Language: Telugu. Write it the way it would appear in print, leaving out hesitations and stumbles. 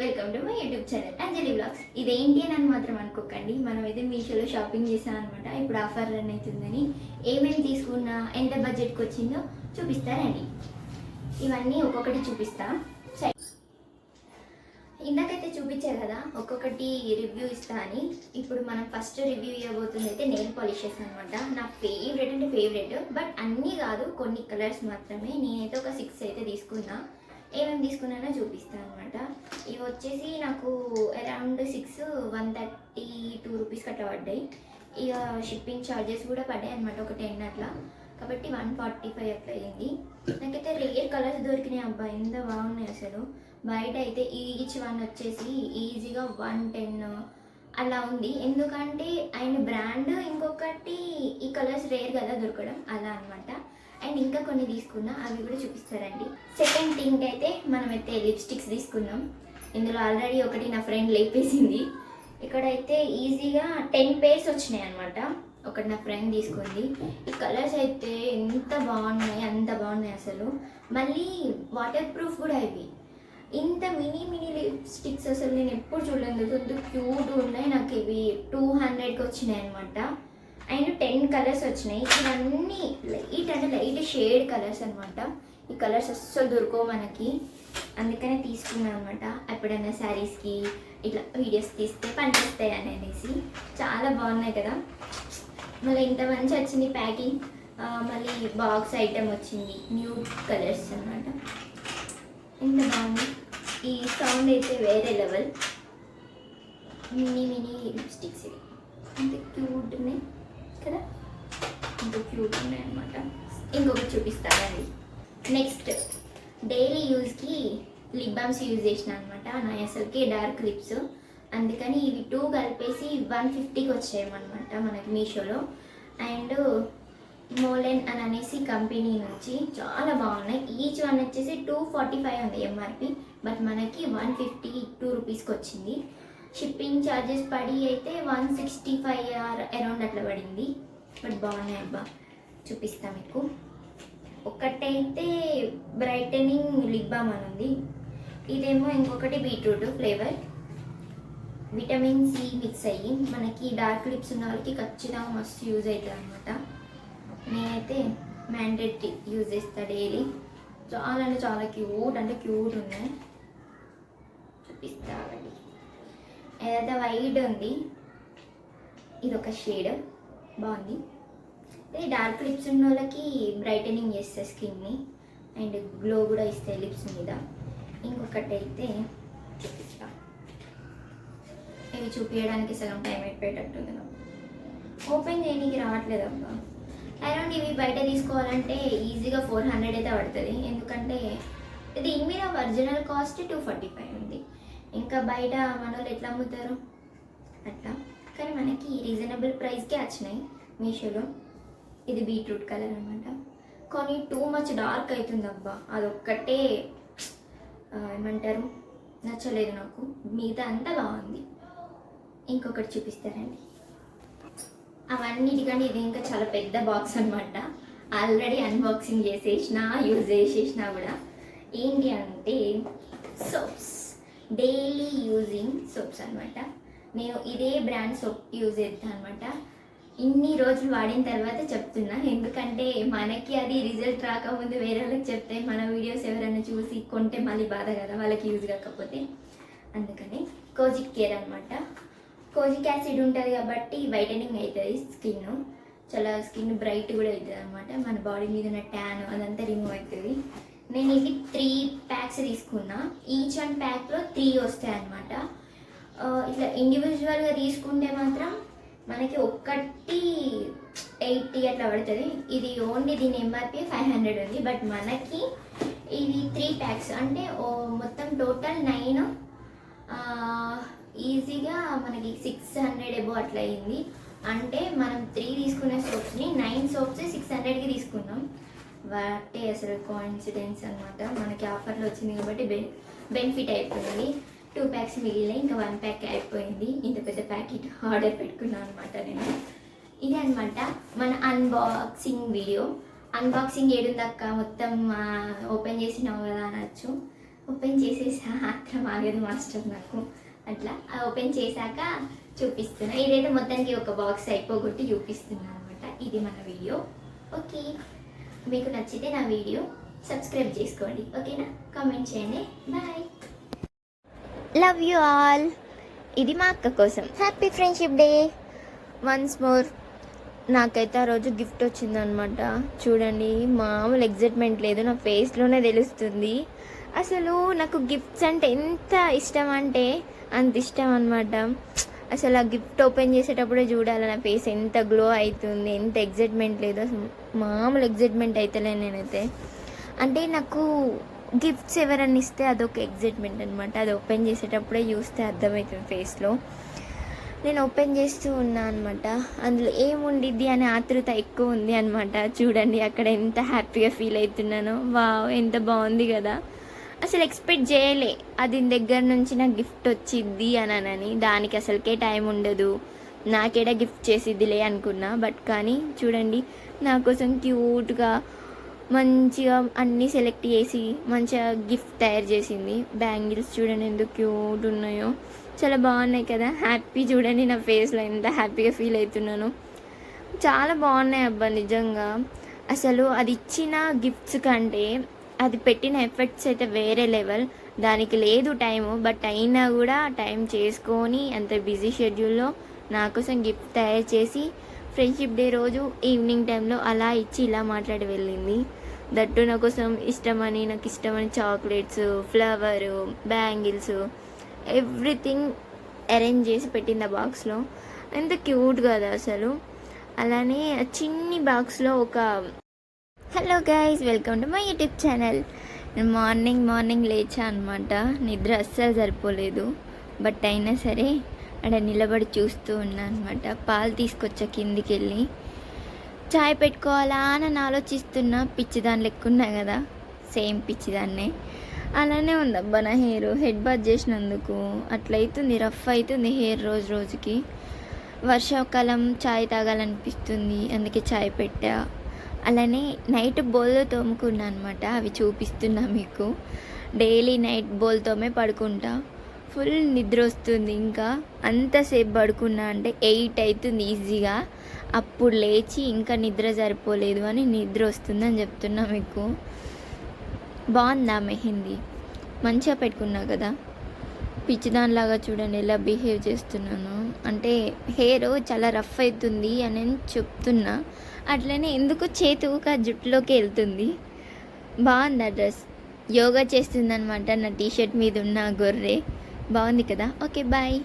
Welcome to my YouTube channel Anjali blogs. ఇదేంటి అని మాత్రం అనుకోకండి, మనం అయితే మీషోలో షాపింగ్ చేసాం అనమాట. ఇప్పుడు ఆఫర్ రన్ అవుతుందని ఏమేమి తీసుకున్నా, ఎంత బడ్జెట్కి వచ్చిందో చూపిస్తారండి. ఇవన్నీ ఒక్కొక్కటి చూపిస్తా. ఇందాకైతే చూపించారు కదా, ఒక్కొక్కటి రివ్యూ ఇస్తా అని. ఇప్పుడు మనం ఫస్ట్ రివ్యూ ఇవ్వబోతుంది అయితే నెయిల్ పాలిషెస్ అనమాట. నా ఫేవరెట్ అంటే ఫేవరెట్, బట్ అన్నీ కాదు, కొన్ని కలర్స్ మాత్రమే. నేనైతే ఒక 6 అయితే తీసుకున్నా. ఏమేమి తీసుకున్నానో చూపిస్తాను అనమాట. ఇవి వచ్చేసి నాకు అరౌండ్ 132 రూపీస్ కట్ట పడ్డాయి. ఇక షిప్పింగ్ ఛార్జెస్ కూడా పడ్డాయి అనమాట, ఒక 10 అట్లా. కాబట్టి 145 అట్లా అయింది. నాకైతే రేర్ కలర్స్ దొరికినాయి అబ్బా, ఎంత బాగున్నాయి అసలు. బయట అయితే ఈచ్ వన్ వచ్చేసి ఈజీగా 110 అలా ఉంది. ఎందుకంటే ఆయన బ్రాండ్, ఇంకొకటి ఈ కలర్స్ రేర్ కదా దొరకడం, అలా అనమాట. అండ్ ఇంకా కొన్ని తీసుకున్నా, అవి కూడా చూపిస్తారండి. సెకండ్ థింగ్ అయితే మనమైతే లిప్స్టిక్స్ తీసుకున్నాం. ఇందులో ఆల్రెడీ ఒకటి నా ఫ్రెండ్ లేపేసింది. ఇక్కడైతే ఈజీగా 10 పేర్స్ వచ్చినాయి అనమాట. ఒకటి నా ఫ్రెండ్ తీసుకుంది. ఈ కలర్స్ అయితే ఎంత బాగున్నాయి, అంత బాగున్నాయి అసలు. మళ్ళీ వాటర్ ప్రూఫ్ కూడా ఇవి. ఇంత మినీ లిప్స్టిక్స్ అసలు నేను ఎప్పుడు చూడలేదు. కొంచెం క్యూట్ ఉన్నాయి. నాకు ఇవి 200కి వచ్చినాయి అనమాట. అండ్ 10 కలర్స్ వచ్చినాయి. ఇవన్నీ లైట్ షేడ్ కలర్స్ అనమాట. ఈ కలర్స్ అస్సలు దొరకవు మనకి, అందుకనే తీసుకున్నాను అనమాట. ఎప్పుడైనా శారీస్కి ఇట్లా వీడియోస్ తీస్తే పనిచేస్తాయి అనేసి. చాలా బాగున్నాయి కదా. మళ్ళీ ఇంత మంచి వచ్చింది ప్యాకింగ్. మళ్ళీ బాక్స్ ఐటమ్ వచ్చింది, న్యూడ్ కలర్స్ అనమాట. ఎంత బాగుంది. ఈ సౌండ్ అయితే వేరే లెవెల్. మినీ లిప్స్టిక్స్ ఇవి అంత క్యూట్ ఉన్నాయి కదా, ఇంకో క్యూట్ ఉన్నాయి అనమాట. ఇంకొకటి చూపిస్తానండి. నెక్స్ట్ డైలీ యూజ్కి లిప్ బామ్స్ యూజ్ చేసిన అనమాట. నా అసలుకి డార్క్ లిప్స్, అందుకని ఇవి 2 కలిపేసి 150కి వచ్చాయన్నమాట మనకి మీషోలో. అండ్ మోలెన్ అని అనేసి కంపెనీ నుంచి చాలా బాగున్నాయి. ఈచ్ వన్ వచ్చేసి 245 ఉంది ఎంఆర్పి, బట్ మనకి 152 రూపీస్కి వచ్చింది. షిప్పింగ్ ఛార్జెస్ పడి అయితే 165 అరౌండ్ అట్లా పడింది. బట్ బాగున్నాయి అబ్బా, చూపిస్తా మీకు. ఒకటైతే బ్రైటనింగ్ లిప్ బామ్ అని ఉంది. ఇదేమో ఇంకొకటి beetroot flavour. Vitamin C mix అయ్యి మనకి డార్క్ లిప్స్ ఉన్న వాళ్ళకి ఖచ్చితంగా మస్తు యూజ్ అవుతుంది అనమాట. నేనైతే మ్యాండేటరీ యూజ్ చేస్తా డైలీ. చాలా అంటే చాలా క్యూట్, అంటే క్యూట్ ఉన్నాయి. చూపిస్తామండి. ఏదైతే వైట్ ఉంది, ఇది ఒక షేడ్ బాగుంది. ఇది డార్క్ లిప్స్ ఉన్న వాళ్ళకి బ్రైటనింగ్ చేస్తాయి స్కిన్ని, అండ్ గ్లో కూడా ఇస్తాయి లిప్స్ మీద. ఇంకొకటి అయితే చూపిస్తా. ఇవి చూపించడానికి సగం టైం అయిపోయేటట్టుంది నాకు. ఓపెన్ చేయడానికి రావట్లేదు అబ్బా. అరౌండ్ ఇవి బయట తీసుకోవాలంటే ఈజీగా 400 అయితే పడుతుంది. ఎందుకంటే దీని మీద ఒరిజినల్ కాస్ట్ 245 ఉంది. ఇంకా బయట మన వాళ్ళు ఎట్లా అమ్ముతారు అట్లా, కానీ మనకి రీజనబుల్ ప్రైస్కే వచ్చినాయి మీషోలో. ఇది బీట్రూట్ కలర్ అనమాట. కానీ టూ మచ్ డార్క్ అవుతుంది అబ్బా, అదొక్కటే ఏమంటారు నచ్చలేదు నాకు. మిగతా అంతా బాగుంది. ఇంకొకటి చూపిస్తారండి. అవన్నిటికంటే ఇది ఇంకా చాలా పెద్ద బాక్స్ అనమాట. ఆల్రెడీ అన్బాక్సింగ్ చేసేసిన, యూజ్ చేసేసిన కూడా. ఏంటి అంటే సోప్స్, డైలీ యూజింగ్ సోప్స్ అనమాట. నేను ఇదే బ్రాండ్ సోప్ యూజ్ చేస్తాను అనమాట. ఇన్ని రోజులు వాడిన తర్వాత చెప్తున్నా, ఎందుకంటే మనకి అది రిజల్ట్ రాకముందు వేరే వాళ్ళకి చెప్తే మన వీడియోస్ ఎవరైనా చూసి కొంటే మళ్ళీ బాధ కదా వాళ్ళకి యూజ్ కాకపోతే. అందుకని కోజిక్ కేర్ అనమాట. కోజిక్ యాసిడ్ ఉంటుంది కాబట్టి వైటనింగ్ అవుతుంది స్కిన్. చాలా స్కిన్ బ్రైట్ కూడా అవుతుంది అనమాట. మన బాడీ మీద ఉన్న ట్యాన్ అదంతా రిమూవ్ అవుతుంది. నేను ఇది 3 ప్యాక్స్ తీసుకున్నా. ఈచ్ 1 ప్యాక్లో 3 వస్తాయి అనమాట. ఇట్లా ఇండివిజువల్గా తీసుకుంటే మాత్రం మనకి ఒక్కటి 80 అట్లా పడుతుంది. ఇది ఓన్లీ దీని ఎంఆర్పి 500 ఉంది, బట్ మనకి ఇది 3 ప్యాక్స్ అంటే మొత్తం టోటల్ 9 ఈజీగా మనకి 600 ఎబో అట్లా అయింది. అంటే మనం 3 తీసుకునే సోప్స్ని 9 సోప్స్ 600కి తీసుకున్నాం. వాటే అసలు కోఇన్సిడెన్స్ అనమాట. మనకి ఆఫర్లో వచ్చింది కాబట్టి బెనిఫిట్ అయిపోయింది. 2 ప్యాక్స్ మిగిలినాయి, ఇంకా 1 ప్యాక్ అయిపోయింది. ఇంత పెద్ద ప్యాకెట్ ఆర్డర్ పెట్టుకున్నాను అనమాట నేను. ఇదే అనమాట మన అన్బాక్సింగ్ వీడియో. అన్బాక్సింగ్ ఏడుందక్క మొత్తం ఓపెన్ చేసినావు కదా అనొచ్చు. ఓపెన్ చేసేసా, ఆత్రం ఆగదు మాస్టర్ నాకు. అట్లా ఓపెన్ చేశాక చూపిస్తున్నా. ఇదైతే మొత్తానికి ఒక బాక్స్ అయిపోగొట్టి చూపిస్తున్నాను అనమాట. ఇది మన వీడియో. ఓకే, మీకు నచ్చితే నా వీడియో సబ్స్క్రైబ్ చేసుకోండి, ఓకేనా? కామెంట్ చేయండి. Bye, love you all. ఇది మా అక్క కోసం. Happy friendship day once more. నాకైతే ఆ రోజు గిఫ్ట్ వచ్చిందనమాట. చూడండి, మామూలు ఎగ్జైట్మెంట్ లేదు, నా ఫేస్లోనే తెలుస్తుంది. అసలు నాకు గిఫ్ట్స్ అంటే ఎంత ఇష్టం అంటే అంత ఇష్టం అనమాట. అసలు ఆ గిఫ్ట్ ఓపెన్ చేసేటప్పుడే చూడాలి నా ఫేస్ ఎంత గ్లో అవుతుంది, ఎంత ఎగ్జైట్మెంట్ లేదు. అసలు మామూలు ఎగ్జైట్మెంట్ అవుతలే నేనైతే. అంటే నాకు గిఫ్ట్స్ ఎవరన్నా ఇస్తే అదొక ఎగ్జైట్మెంట్ అనమాట. అది ఓపెన్ చేసేటప్పుడే చూస్తే అర్థమవుతుంది ఫేస్లో. నేను ఓపెన్ చేస్తూ ఉన్నా అనమాట. అందులో ఏముండిద్ది అనే ఆతృత ఎక్కువ ఉంది అనమాట. చూడండి అక్కడ ఎంత హ్యాపీగా ఫీల్ అవుతున్నానో. వావ్, ఎంత బాగుంది కదా. అసలు ఎక్స్పెక్ట్ చేయలే అది దగ్గర నుంచి నాకు గిఫ్ట్ వచ్చిద్ది అని. దానికి అసలుకే టైం ఉండదు, నాకేడ గిఫ్ట్ చేసిద్దిలే అనుకున్నా. బట్ కానీ చూడండి, నా కోసం క్యూట్గా మంచిగా అన్నీ సెలెక్ట్ చేసి మంచిగా గిఫ్ట్ తయారు చేసింది. బ్యాంగిల్స్ చూడండి ఎంత క్యూట్ ఉన్నాయో, చాలా బాగున్నాయి కదా. హ్యాపీ చూడండి నా ఫేస్లో ఎంత హ్యాపీగా ఫీల్ అవుతున్నాను. చాలా బాగున్నాయి అబ్బా నిజంగా. అసలు అది ఇచ్చిన గిఫ్ట్స్ కంటే అది పెట్టిన ఎఫర్ట్స్ అయితే వేరే లెవెల్. దానికి లేదు టైము, బట్ అయినా కూడా టైం చేసుకొని అంత బిజీ షెడ్యూల్లో నా కోసం గిఫ్ట్ తయారు చేసి ఫ్రెండ్షిప్ డే రోజు ఈవినింగ్ టైంలో అలా ఇచ్చి ఇలా మాట్లాడి వెళ్ళింది. దట్టు నా కోసం నాకు ఇష్టమని chocolates, flower, bangles, everything arrange చేసి పెట్టింది ఆ బాక్స్లో. ఎంత క్యూట్ కదా అసలు. అలానే చిన్ని బాక్స్లో ఒక hello guys, welcome to my YouTube channel. నేను మార్నింగ్ లేచా అనమాట. నిద్ర అస్సలు సరిపోలేదు, బట్ అయినా సరే అక్కడ నిలబడి చూస్తూ ఉన్నా అనమాట. పాలు తీసుకొచ్చా కిందికి వెళ్ళి. చాయ్ పెట్టుకోవాలా అని ఆలోచిస్తున్నా. పిచ్చిదాన్ని లెక్కున్నా కదా, సేమ్ పిచ్చిదాన్నే. అలానే ఉంది అబ్బా నా హెయిర్. హెడ్ బాత్ చేసినందుకు అట్లయితుంది, రఫ్ అవుతుంది హెయిర్ రోజు రోజుకి. వర్షాకాలం చాయ్ తాగాలనిపిస్తుంది, అందుకే చాయ్ పెట్టా. అలానే నైట్ బోల్లో తోముకున్నా అనమాట. అవి చూపిస్తున్నా మీకు. డైలీ నైట్ బోల్ తోమే పడుకుంటా. ఫుల్ నిద్ర వస్తుంది. ఇంకా అంతసేపు పడుకున్నా అంటే 8 అవుతుంది ఈజీగా. అప్పుడు లేచి ఇంకా నిద్ర సరిపోలేదు అని నిద్ర వస్తుందని చెప్తున్నా మీకు. బాగుందా మెహందీ? మంచిగా పెట్టుకున్నా కదా. పిచ్చిదానిలాగా చూడండి ఎలా బిహేవ్ చేస్తున్నాను. అంటే హెయిర్ చాలా రఫ్ అవుతుంది అని చెప్తున్నా. అట్లనే ఎందుకు చేతి ఊక జుట్టులోకి వెళ్తుంది. బాగుంది ఆ డ్రెస్. యోగా చేస్తుందనమాట నా టీషర్ట్ మీద ఉన్న గొర్రె. బాగుంది కదా. Okay, bye.